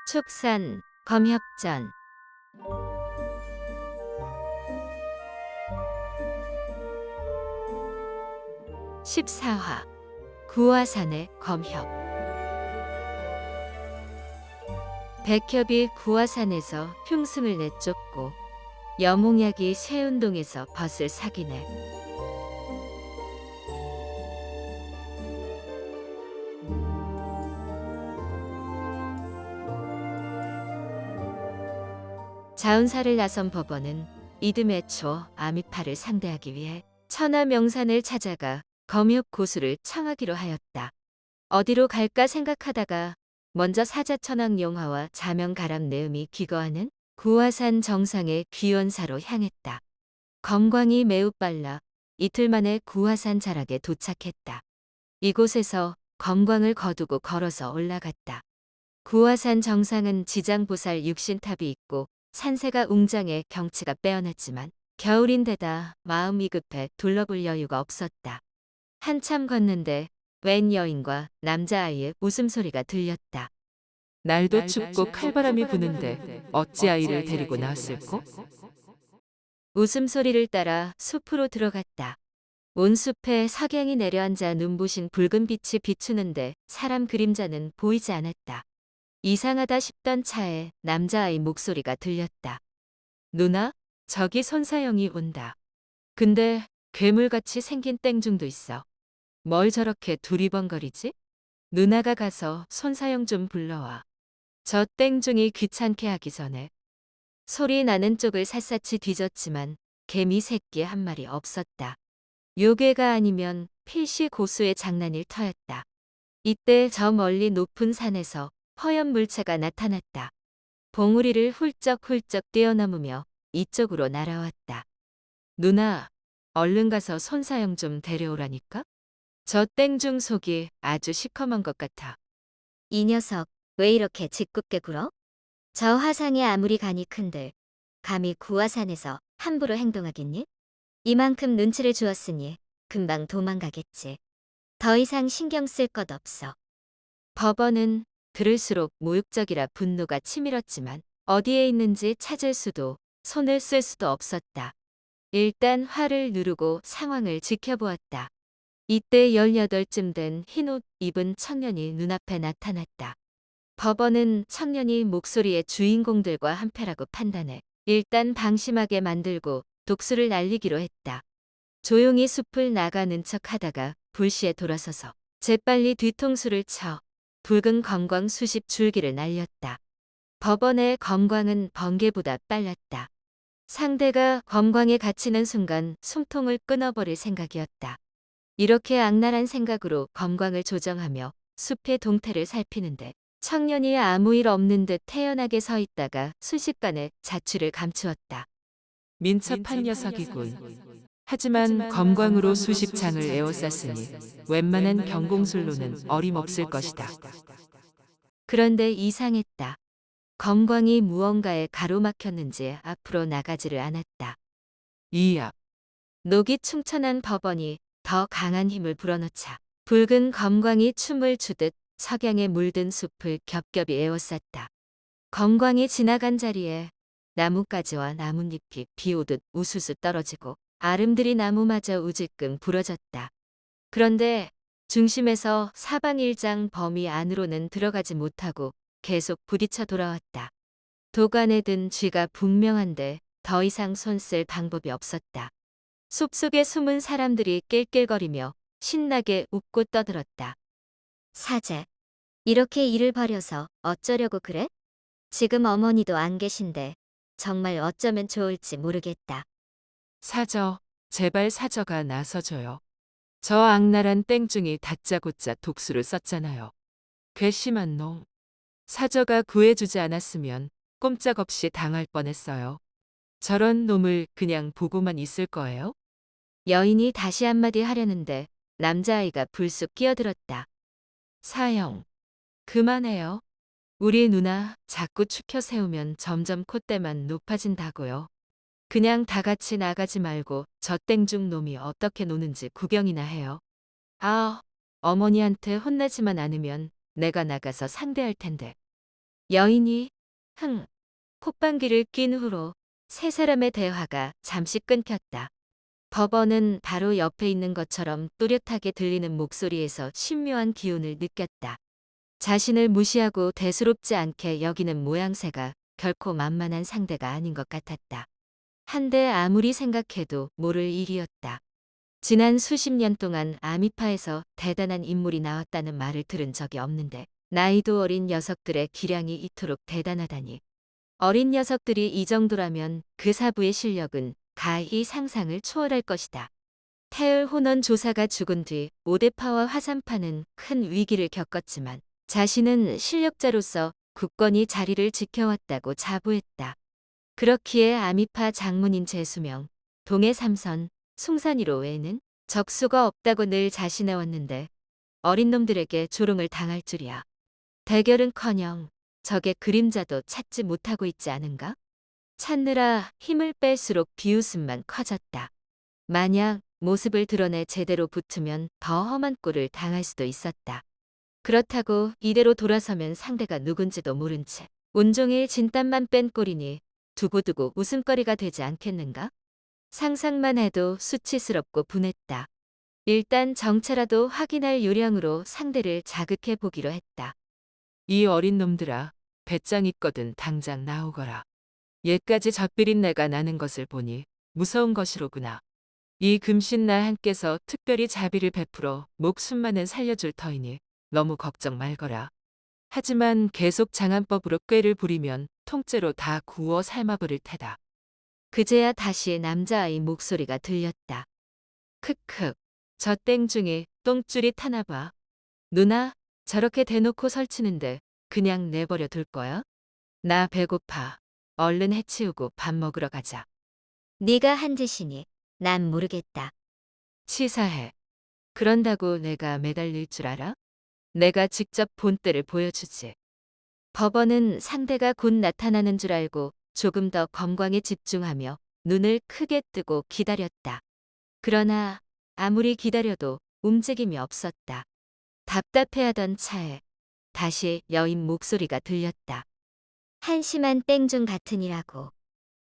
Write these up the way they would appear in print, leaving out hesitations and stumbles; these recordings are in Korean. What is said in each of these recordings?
축산, 검협전. 14화 구화산의 검협. 백협이 구화산에서 흉승을 내쫓고 여몽약이 쇠운동에서 벗을 사기네. 자운사를 나선 법원은 이듬해 초 아미파를 상대하기 위해 천하명산을 찾아가 검협 고수를 청하기로 하였다. 어디로 갈까 생각하다가 먼저 사자천왕 용화와 자명가람 내음이 귀거하는 구화산 정상의 귀원사로 향했다. 검광이 매우 빨라 이틀 만에 구화산 자락에 도착했다. 이곳에서 검광을 거두고 걸어서 올라갔다. 구화산 정상은 지장보살 육신탑이 있고 산세가 웅장해 경치가 빼어났지만 겨울인데다 마음이 급해 둘러볼 여유가 없었다. 한참 걷는데 웬 여인과 남자아이의 웃음소리가 들렸다. 날도 춥고 칼바람이 부는데 어찌 아이를 데리고 나왔을꼬? 웃음소리를 따라 숲으로 들어갔다. 온 숲에 석양이 내려앉아 눈부신 붉은 빛이 비추는데 사람 그림자는 보이지 않았다. 이상하다 싶던 차에 남자아이 목소리가 들렸다. 누나, 저기 손사형이 온다. 근데 괴물같이 생긴 땡중도 있어. 뭘 저렇게 두리번거리지? 누나가 가서 손사형 좀 불러와. 저 땡중이 귀찮게 하기 전에. 소리 나는 쪽을 샅샅이 뒤졌지만 개미 새끼 한 마리 없었다. 요괴가 아니면 필시 고수의 장난일 터였다. 이때 저 멀리 높은 산에서 허연 물체가 나타났다. 봉우리를 훌쩍훌쩍 뛰어넘으며 이쪽으로 날아왔다. 누나, 얼른 가서 손사형 좀 데려오라니까? 저 땡중 속이 아주 시커먼 것 같아. 이 녀석 왜 이렇게 짓궂게 굴어? 저 화상이 아무리 간이 큰들 감히 구화산에서 함부로 행동하겠니? 이만큼 눈치를 주었으니 금방 도망가겠지. 더 이상 신경 쓸 것 없어. 법원은 들을수록 모욕적이라 분노가 치밀었지만 어디에 있는지 찾을 수도 손을 쓸 수도 없었다. 일단 화를 누르고 상황을 지켜보았다. 이때 18쯤 된 흰옷 입은 청년이 눈앞에 나타났다. 법원은 청년이 목소리의 주인공들과 한패라고 판단해 일단 방심하게 만들고 독수를 날리기로 했다. 조용히 숲을 나가는 척 하다가 불시에 돌아서서 재빨리 뒤통수를 쳐 붉은 검광 수십 줄기를 날렸다. 법원의 검광은 번개보다 빨랐다. 상대가 검광에 갇히는 순간 숨통을 끊어버릴 생각이었다. 이렇게 악랄한 생각으로 검광을 조정하며 숲의 동태를 살피는데 청년이 아무 일 없는 듯 태연하게 서 있다가 순식간에 자취를 감추었다. 민첩한 녀석이군. 하지만 검광으로 수십 장을 에워쌌으니 웬만한 경공술로는 어림없을 것이다. 그런데 이상했다. 검광이 무언가에 가로막혔는지 앞으로 나가지를 않았다. 이야, 녹이 충천한 법원이 더 강한 힘을 불어넣자 붉은 검광이 춤을 추듯 석양에 물든 숲을 겹겹이 에워쌌다. 검광이 지나간 자리에 나뭇가지와 나뭇잎이 비오듯 우수수 떨어지고 아름드리 나무마저 우질끔 부러졌다. 그런데 중심에서 사방일장 범위 안으로는 들어가지 못하고 계속 부딪혀 돌아왔다. 도관에 든 쥐가 분명한데 더 이상 손 쓸 방법이 없었다. 숲속에 숨은 사람들이 낄낄거리며 신나게 웃고 떠들었다. 사제, 이렇게 일을 벌여서 어쩌려고 그래? 지금 어머니도 안 계신데 정말 어쩌면 좋을지 모르겠다. 사저, 제발 사저가 나서줘요. 저 악랄한 땡중이 다짜고짜 독수를 썼잖아요. 괘씸한 놈. 사저가 구해주지 않았으면 꼼짝없이 당할 뻔했어요. 저런 놈을 그냥 보고만 있을 거예요? 여인이 다시 한마디 하려는데 남자아이가 불쑥 끼어들었다. 사형, 그만해요. 우리 누나 자꾸 추켜 세우면 점점 콧대만 높아진다고요. 그냥 다 같이 나가지 말고 저 땡중 놈이 어떻게 노는지 구경이나 해요. 아, 어머니한테 혼나지만 않으면 내가 나가서 상대할 텐데. 여인이 콧방귀를 낀 후로 세 사람의 대화가 잠시 끊겼다. 법원은 바로 옆에 있는 것처럼 또렷하게 들리는 목소리에서 신묘한 기운을 느꼈다. 자신을 무시하고 대수롭지 않게 여기는 모양새가 결코 만만한 상대가 아닌 것 같았다. 한데 아무리 생각해도 모를 일이었다. 지난 수십 년 동안 아미파에서 대단한 인물이 나왔다는 말을 들은 적이 없는데 나이도 어린 녀석들의 기량이 이토록 대단하다니. 어린 녀석들이 이 정도라면 그 사부의 실력은 가히 상상을 초월할 것이다. 태을 혼원 조사가 죽은 뒤 오대파와 화산파는 큰 위기를 겪었지만 자신은 실력자로서 굳건히 자리를 지켜왔다고 자부했다. 그렇기에 아미파 장문인 재수명, 동해 삼선, 숭산이로 외에는 적수가 없다고 늘 자신해왔는데 어린 놈들에게 조롱을 당할 줄이야. 대결은커녕 적의 그림자도 찾지 못하고 있지 않은가? 찾느라 힘을 뺄수록 비웃음만 커졌다. 만약 모습을 드러내 제대로 붙으면 더 험한 꼴을 당할 수도 있었다. 그렇다고 이대로 돌아서면 상대가 누군지도 모른 채 온종일 진땀만 뺀 꼴이니 두고두고 웃음거리가 되지 않겠는가? 상상만 해도 수치스럽고 분했다. 일단 정체라도 확인할 요량으로 상대를 자극해 보기로 했다. 이 어린 놈들아, 배짱 있거든 당장 나오거라. 얘까지 젖비린 내가 나는 것을 보니 무서운 것이로구나. 이 금신나 한께서 특별히 자비를 베풀어 목숨만은 살려줄 터이니 너무 걱정 말거라. 하지만 계속 장안법으로 꾀를 부리면 통째로 다 구워 삶아버릴 테다. 그제야 다시 남자아이 목소리가 들렸다. 크크, 저 땡중에 똥줄이 타나봐. 누나, 저렇게 대놓고 설치는데 그냥 내버려 둘 거야? 나 배고파. 얼른 해치우고 밥 먹으러 가자. 네가 한 짓이니 난 모르겠다. 치사해. 그런다고 내가 매달릴 줄 알아? 내가 직접 본때를 보여주지. 법원은 상대가 곧 나타나는 줄 알고 조금 더 검광에 집중하며 눈을 크게 뜨고 기다렸다. 그러나 아무리 기다려도 움직임이 없었다. 답답해하던 차에 다시 여인 목소리가 들렸다. 한심한 땡중 같으니라고.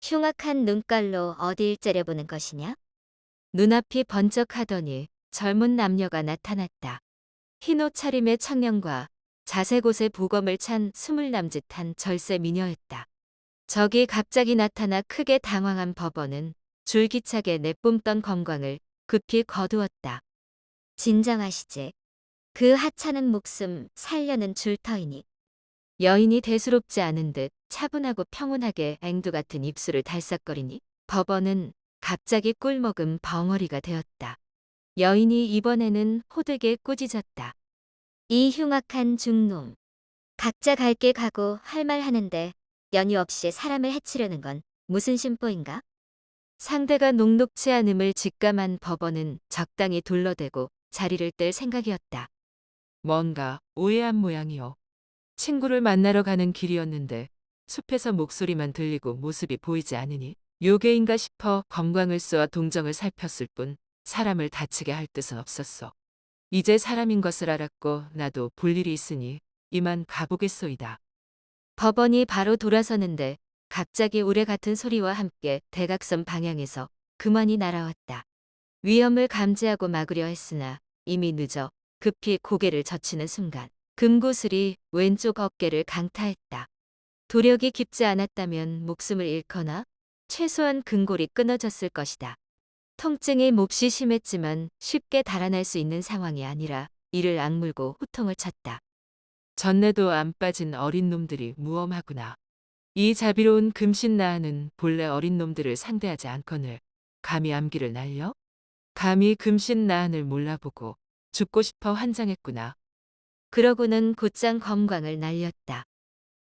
흉악한 눈깔로 어딜 째려보는 것이냐? 눈앞이 번쩍하더니 젊은 남녀가 나타났다. 흰 옷차림의 청년과 자색옷에 보검을 찬 스물 남짓한 절세 미녀였다. 적이 갑자기 나타나 크게 당황한 법원은 줄기차게 내뿜던 검광을 급히 거두었다. 진정하시지. 그 하찮은 목숨 살려는 줄 터이니. 여인이 대수롭지 않은 듯 차분하고 평온하게 앵두 같은 입술을 달싹거리니 법원은 갑자기 꿀먹은 벙어리가 되었다. 여인이 이번에는 호되게 꾸짖었다. 이 흉악한 중놈. 각자 갈 길 가고 할 말 하는데 연유 없이 사람을 해치려는 건 무슨 심보인가? 상대가 녹록치 않음을 직감한 법원은 적당히 둘러대고 자리를 뗄 생각이었다. 뭔가 오해한 모양이요. 친구를 만나러 가는 길이었는데 숲에서 목소리만 들리고 모습이 보이지 않으니 요괴인가 싶어 검광을 쏘아 동정을 살폈을 뿐 사람을 다치게 할 뜻은 없었어. 이제 사람인 것을 알았고 나도 볼 일이 있으니 이만 가보겠소이다. 법원이 바로 돌아서는데 갑자기 우레 같은 소리와 함께 대각선 방향에서 금환이 날아왔다. 위험을 감지하고 막으려 했으나 이미 늦어 급히 고개를 젖히는 순간 금구슬이 왼쪽 어깨를 강타했다. 도력이 깊지 않았다면 목숨을 잃거나 최소한 근골이 끊어졌을 것이다. 통증이 몹시 심했지만 쉽게 달아날 수 있는 상황이 아니라 이를 악물고 호통을 쳤다. 전내도 안 빠진 어린 놈들이 무엄하구나. 이 자비로운 금신나한은 본래 어린 놈들을 상대하지 않거늘 감히 암기를 날려? 감히 금신나한을 몰라보고 죽고 싶어 환장했구나. 그러고는 곧장 검광을 날렸다.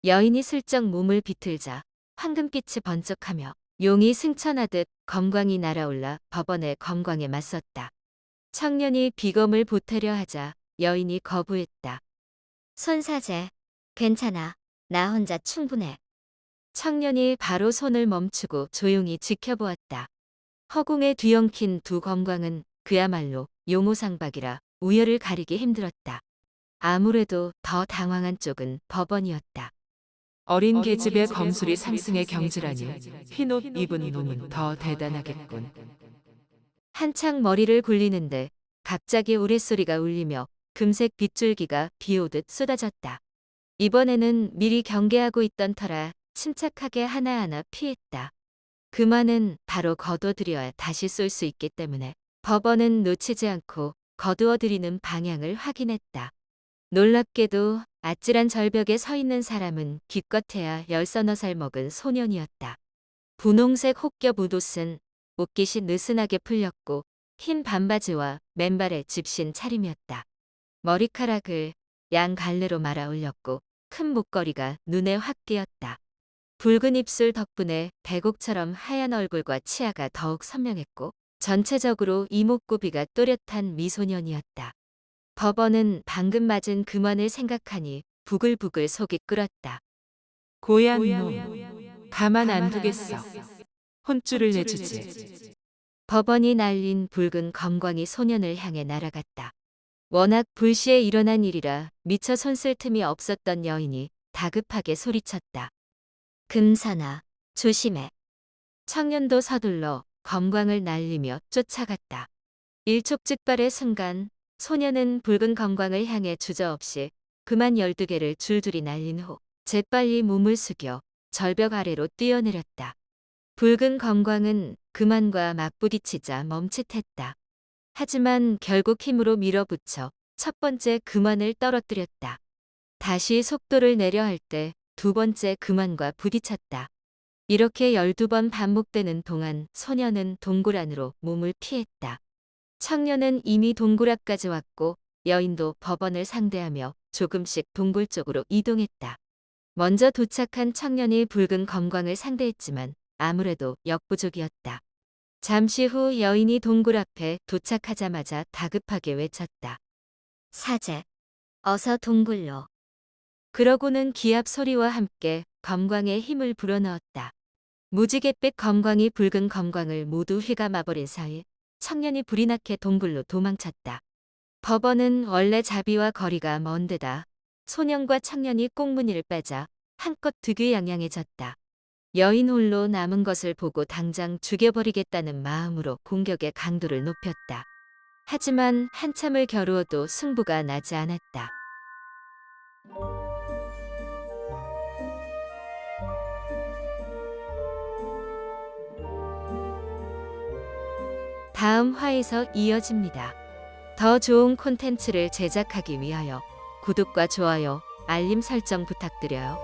여인이 슬쩍 몸을 비틀자 황금빛이 번쩍하며 용이 승천하듯 검광이 날아올라 법원의 검광에 맞섰다. 청년이 비검을 보태려 하자 여인이 거부했다. 손사제. 괜찮아. 나 혼자 충분해. 청년이 바로 손을 멈추고 조용히 지켜보았다. 허공에 뒤엉킨 두 검광은 그야말로 용호상박이라 우열을 가리기 힘들었다. 아무래도 더 당황한 쪽은 법원이었다. 어린 계집의 검술이 상승의 경지라니 흰옷 입은 놈은 더 대단하겠군. 한창 머리를 굴리는데 갑자기 우레소리가 울리며 금색 빗줄기가 비오듯 쏟아졌다. 이번에는 미리 경계하고 있던 터라 침착하게 하나하나 피했다. 그만은 바로 거둬들여야 다시 쏠 수 있기 때문에 법원은 놓치지 않고 거두어들이는 방향을 확인했다. 놀랍게도 아찔한 절벽에 서 있는 사람은 기껏해야 10서너 살 먹은 소년이었다. 분홍색 혹겹 웃옷은 옷깃이 느슨하게 풀렸고 흰 반바지와 맨발에 집신 차림이었다. 머리카락을 양 갈래로 말아 올렸고 큰 목걸이가 눈에 확 띄었다. 붉은 입술 덕분에 백옥처럼 하얀 얼굴과 치아가 더욱 선명했고 전체적으로 이목구비가 또렷한 미소년이었다. 법원은 방금 맞은 금환을 생각하니 부글부글 속이 끓었다. 고얀 놈, 가만 안 두겠어. 혼쭐을 내주지. 법원이 날린 붉은 검광이 소년을 향해 날아갔다. 워낙 불시에 일어난 일이라 미처 손쓸 틈이 없었던 여인이 다급하게 소리쳤다. 금선아, 조심해. 청년도 서둘러 검광을 날리며 쫓아갔다. 일촉즉발의 순간 소년은 붉은 검광을 향해 주저없이 그만 12개를 줄줄이 날린 후 재빨리 몸을 숙여 절벽 아래로 뛰어내렸다. 붉은 검광은 그만과 맞부딪히자 멈칫했다. 하지만 결국 힘으로 밀어붙여 첫 번째 그만을 떨어뜨렸다. 다시 속도를 내려 할 때 두 번째 그만과 부딪혔다. 이렇게 12번 반복되는 동안 소년은 동굴 안으로 몸을 피했다. 청년은 이미 동굴 앞까지 왔고 여인도 법원을 상대하며 조금씩 동굴 쪽으로 이동했다. 먼저 도착한 청년이 붉은 검광을 상대했지만 아무래도 역부족이었다. 잠시 후 여인이 동굴 앞에 도착하자마자 다급하게 외쳤다. 사제, 어서 동굴로. 그러고는 기합 소리와 함께 검광에 힘을 불어넣었다. 무지갯빛 검광이 붉은 검광을 모두 휘감아버린 사이 청년이 불이 나게 동굴로 도망쳤다. 법원은 원래 자비와 거리가 먼 데다 소년과 청년이 꽁무니를 빼자 한껏 득의양양해졌다. 여인 홀로 남은 것을 보고 당장 죽여버리겠다는 마음으로 공격의 강도를 높였다. 하지만 한참을 겨루어도 승부가 나지 않았다. 다음 화에서 이어집니다. 더 좋은 콘텐츠를 제작하기 위하여 구독과 좋아요, 알림 설정 부탁드려요.